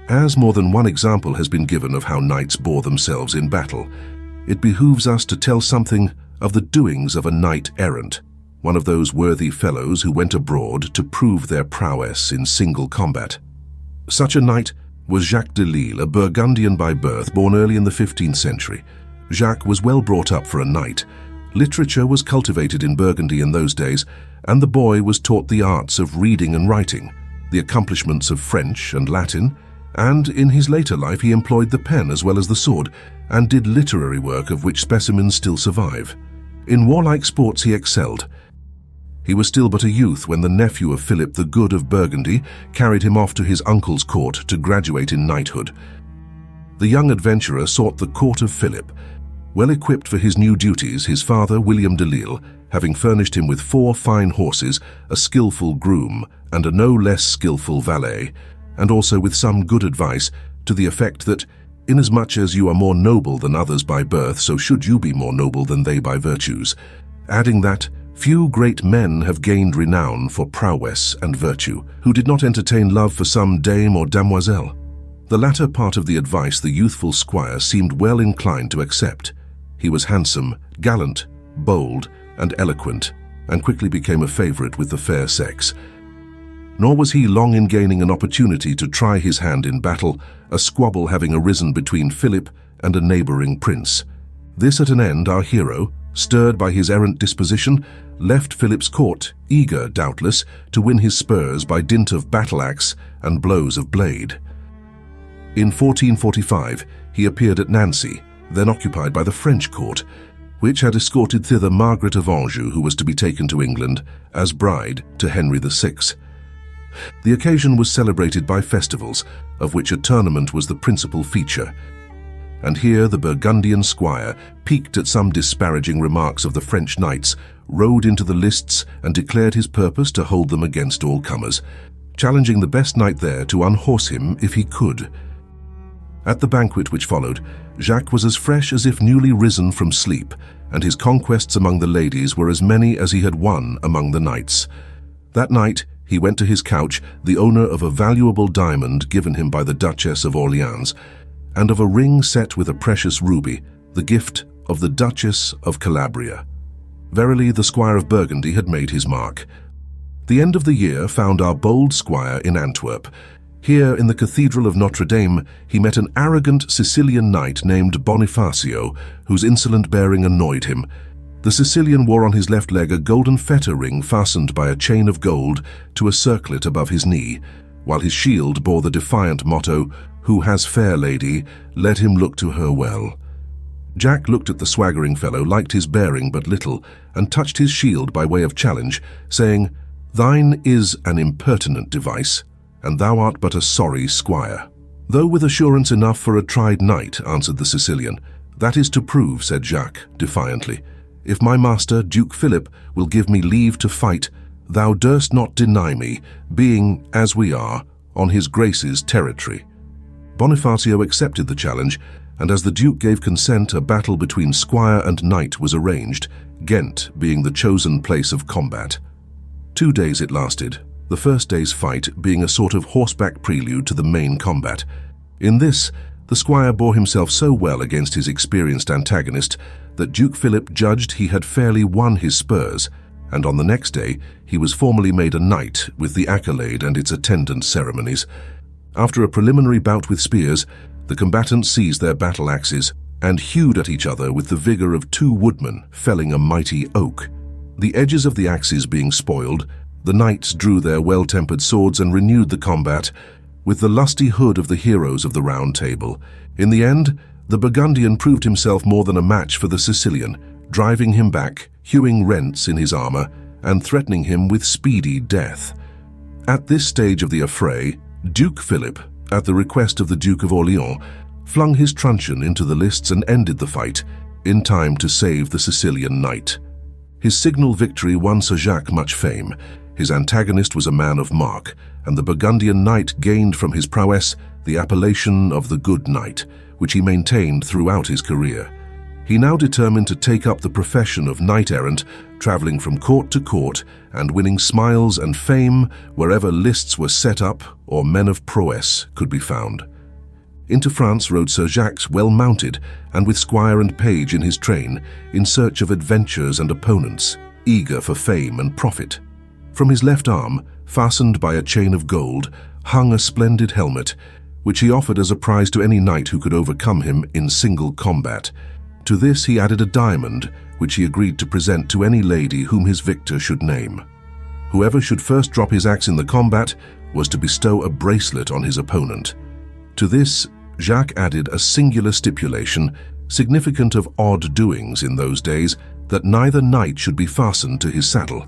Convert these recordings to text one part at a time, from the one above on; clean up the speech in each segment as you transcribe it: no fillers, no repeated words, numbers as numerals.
As more than one example has been given of how knights bore themselves in battle, it behooves us to tell something of the doings of a knight-errant, one of those worthy fellows who went abroad to prove their prowess in single combat. Such a knight was Jacques de Lelaing, a Burgundian by birth, born early in the 15th century. Jacques was well brought up for a knight. Literature was cultivated in Burgundy in those days, and the boy was taught the arts of reading and writing, the accomplishments of French and Latin, and in his later life he employed the pen as well as the sword, and did literary work of which specimens still survive. In warlike sports he excelled. He was still but a youth when the nephew of Philip the Good of Burgundy carried him off to his uncle's court to graduate in knighthood. The young adventurer sought the court of Philip. Well equipped for his new duties, his father, William de Lelaing, having furnished him with 4 fine horses, a skillful groom, and a no less skillful valet, and also with some good advice to the effect that, inasmuch as you are more noble than others by birth, so should you be more noble than they by virtues, adding that few great men have gained renown for prowess and virtue, who did not entertain love for some dame or damoiselle. The latter part of the advice the youthful squire seemed well inclined to accept. He was handsome, gallant, bold, and eloquent, and quickly became a favorite with the fair sex. Nor was he long in gaining an opportunity to try his hand in battle, a squabble having arisen between Philip and a neighboring prince. This at an end, our hero, stirred by his errant disposition, left Philip's court, eager, doubtless, to win his spurs by dint of battle-axe and blows of blade. In 1445, he appeared at Nancy, then occupied by the French court, which had escorted thither Margaret of Anjou, who was to be taken to England as bride to Henry VI. The occasion was celebrated by festivals, of which a tournament was the principal feature. And here the Burgundian squire, piqued at some disparaging remarks of the French knights, rode into the lists and declared his purpose to hold them against all comers, challenging the best knight there to unhorse him if he could. At the banquet which followed, Jacques was as fresh as if newly risen from sleep, and his conquests among the ladies were as many as he had won among the knights. That night he went to his couch, the owner of a valuable diamond given him by the Duchess of Orleans, and of a ring set with a precious ruby, the gift of the Duchess of Calabria. Verily, the Squire of Burgundy had made his mark. The end of the year found our bold squire in Antwerp. Here, in the Cathedral of Notre Dame, he met an arrogant Sicilian knight named Bonasio, whose insolent bearing annoyed him. The Sicilian wore on his left leg a golden fetter ring fastened by a chain of gold to a circlet above his knee, while his shield bore the defiant motto, "Who has fair lady, let him look to her well." Jack looked at the swaggering fellow, liked his bearing but little, and touched his shield by way of challenge, saying, "Thine is an impertinent device, and thou art but a sorry squire." "Though with assurance enough for a tried knight," answered the Sicilian. "That is to prove," said Jacques defiantly, "if my master, Duke Philip, will give me leave to fight, thou durst not deny me, being, as we are, on his grace's territory." Bonasio accepted the challenge, and as the Duke gave consent, a battle between squire and knight was arranged, Ghent being the chosen place of combat. 2 days it lasted, the first day's fight being a sort of horseback prelude to the main combat. In this, the squire bore himself so well against his experienced antagonist that Duke Philip judged he had fairly won his spurs, and on the next day he was formally made a knight with the accolade and its attendant ceremonies. After a preliminary bout with spears, the combatants seized their battle-axes and hewed at each other with the vigor of 2 woodmen felling a mighty oak. The edges of the axes being spoiled, the knights drew their well-tempered swords and renewed the combat with the lusty hood of the heroes of the Round Table. In the end, the Burgundian proved himself more than a match for the Sicilian, driving him back, hewing rents in his armor, and threatening him with speedy death. At this stage of the affray, Duke Philip, at the request of the Duke of Orleans, flung his truncheon into the lists and ended the fight, in time to save the Sicilian knight. His signal victory won Sir Jacques much fame. His antagonist was a man of mark, and the Burgundian knight gained from his prowess the appellation of the Good Knight, which he maintained throughout his career. He now determined to take up the profession of knight-errant, traveling from court to court and winning smiles and fame wherever lists were set up or men of prowess could be found. Into France rode Sir Jacques well mounted and with squire and page in his train, in search of adventures and opponents, eager for fame and profit. From his left arm, fastened by a chain of gold, hung a splendid helmet, which he offered as a prize to any knight who could overcome him in single combat. To this he added a diamond, which he agreed to present to any lady whom his victor should name. Whoever should first drop his axe in the combat was to bestow a bracelet on his opponent. To this, Jacques added a singular stipulation, significant of odd doings in those days, that neither knight should be fastened to his saddle.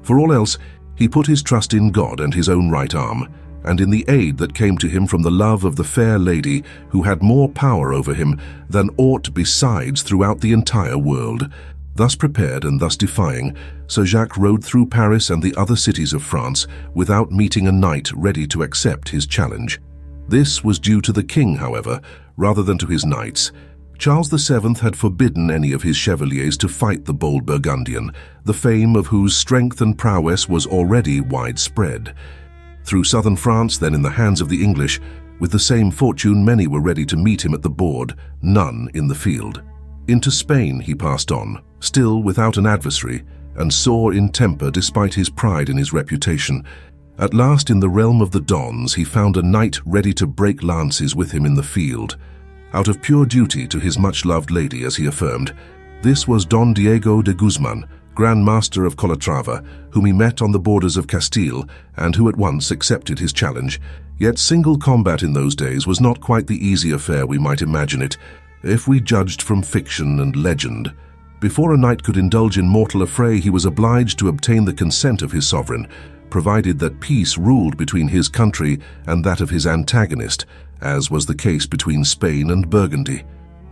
For all else, he put his trust in God and his own right arm, and in the aid that came to him from the love of the fair lady who had more power over him than aught besides throughout the entire world. Thus prepared and thus defying, Sir Jacques rode through Paris and the other cities of France without meeting a knight ready to accept his challenge. This was due to the king, however, rather than to his knights. Charles VII had forbidden any of his chevaliers to fight the bold Burgundian, the fame of whose strength and prowess was already widespread. Through southern France, then in the hands of the English, with the same fortune many were ready to meet him at the board, none in the field. Into Spain he passed on, still without an adversary, and sore in temper despite his pride and his reputation. At last, in the realm of the Dons, he found a knight ready to break lances with him in the field. Out of pure duty to his much-loved lady, as he affirmed, this was Don Diego de Guzman, Grand Master of Calatrava, whom he met on the borders of Castile, and who at once accepted his challenge. Yet single combat in those days was not quite the easy affair we might imagine it, if we judged from fiction and legend. Before a knight could indulge in mortal affray, he was obliged to obtain the consent of his sovereign, provided that peace ruled between his country and that of his antagonist, as was the case between Spain and Burgundy.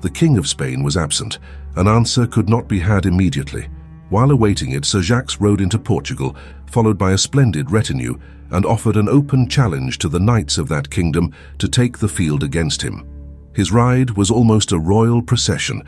The King of Spain was absent. An answer could not be had immediately. While awaiting it, Sir Jacques rode into Portugal, followed by a splendid retinue, and offered an open challenge to the knights of that kingdom to take the field against him. His ride was almost a royal procession.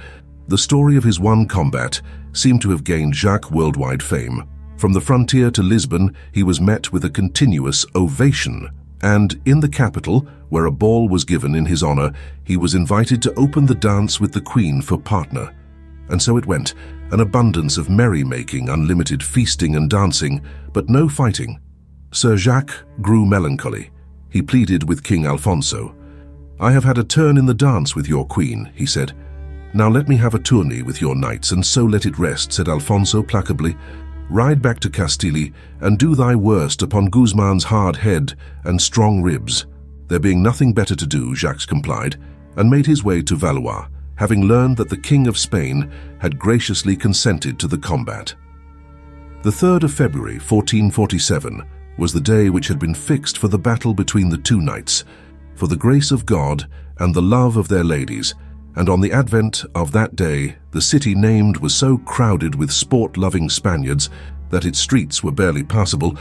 The story of his one combat seemed to have gained Jacques worldwide fame. From the frontier to Lisbon, he was met with a continuous ovation, and in the capital, where a ball was given in his honor, he was invited to open the dance with the Queen for partner. And so it went, an abundance of merrymaking, unlimited feasting and dancing, but no fighting. Sir Jacques grew melancholy. He pleaded with King Alfonso. "I have had a turn in the dance with your queen," he said. "Now let me have a tourney with your knights, and so let it rest," said Alfonso placably. "Ride back to Castile, and do thy worst upon Guzman's hard head and strong ribs." There being nothing better to do, Jacques complied, and made his way to Valois, having learned that the King of Spain had graciously consented to the combat. The 3rd of February, 1447, was the day which had been fixed for the battle between the two knights, for the grace of God and the love of their ladies, and on the advent of that day, the city named was so crowded with sport-loving Spaniards that its streets were barely passable.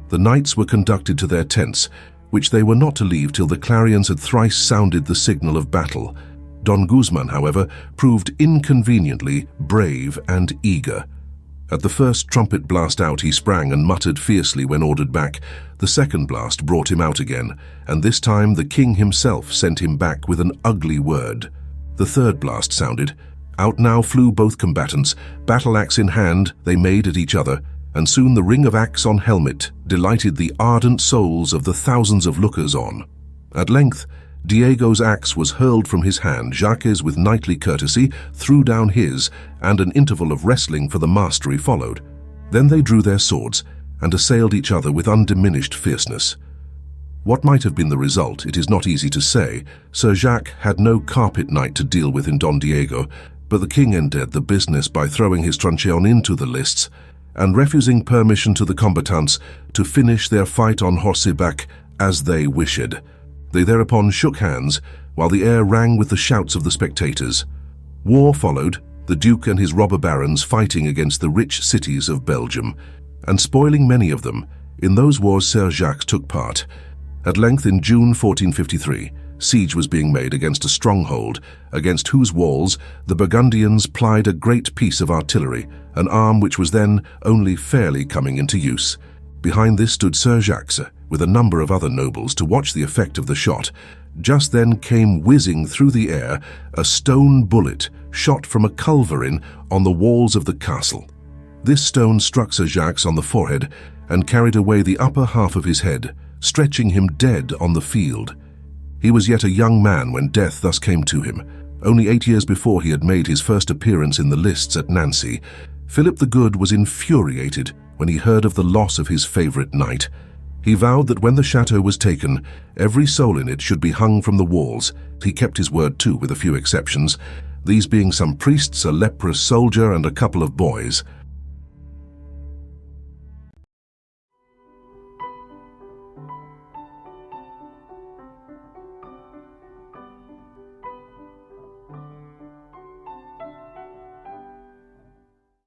The knights were conducted to their tents, which they were not to leave till the clarions had thrice sounded the signal of battle. Don Guzman, however, proved inconveniently brave and eager. At the first trumpet blast out, he sprang and muttered fiercely when ordered back. The second blast brought him out again, and this time the king himself sent him back with an ugly word. The third blast sounded. Out now flew both combatants. Battle-axe in hand, they made at each other, and soon the ring of axe on helmet delighted the ardent souls of the thousands of lookers-on. At length, Diego's axe was hurled from his hand. Jacques, with knightly courtesy, threw down his, and an interval of wrestling for the mastery followed. Then they drew their swords and assailed each other with undiminished fierceness. What might have been the result, it is not easy to say. Sir Jacques had no carpet knight to deal with in Don Diego, but the king ended the business by throwing his truncheon into the lists and refusing permission to the combatants to finish their fight on horseback as they wished. They thereupon shook hands, while the air rang with the shouts of the spectators. War followed, the Duke and his robber barons fighting against the rich cities of Belgium, and spoiling many of them. In those wars Sir Jacques took part. At length, in June 1453, siege was being made against a stronghold, against whose walls the Burgundians plied a great piece of artillery, an arm which was then only fairly coming into use. Behind this stood Sir Jacques, with a number of other nobles, to watch the effect of the shot, Just then came whizzing through the air a stone bullet shot from a culverin on the walls of the castle. This stone struck Sir Jacques on the forehead and carried away the upper half of his head, stretching him dead on the field. He was yet a young man when death thus came to him. Only 8 years before he had made his first appearance in the lists at Nancy, Philip the Good was infuriated when he heard of the loss of his favourite knight. He vowed that when the chateau was taken, every soul in it should be hung from the walls. He kept his word too, with a few exceptions, these being some priests, a leprous soldier, and a couple of boys.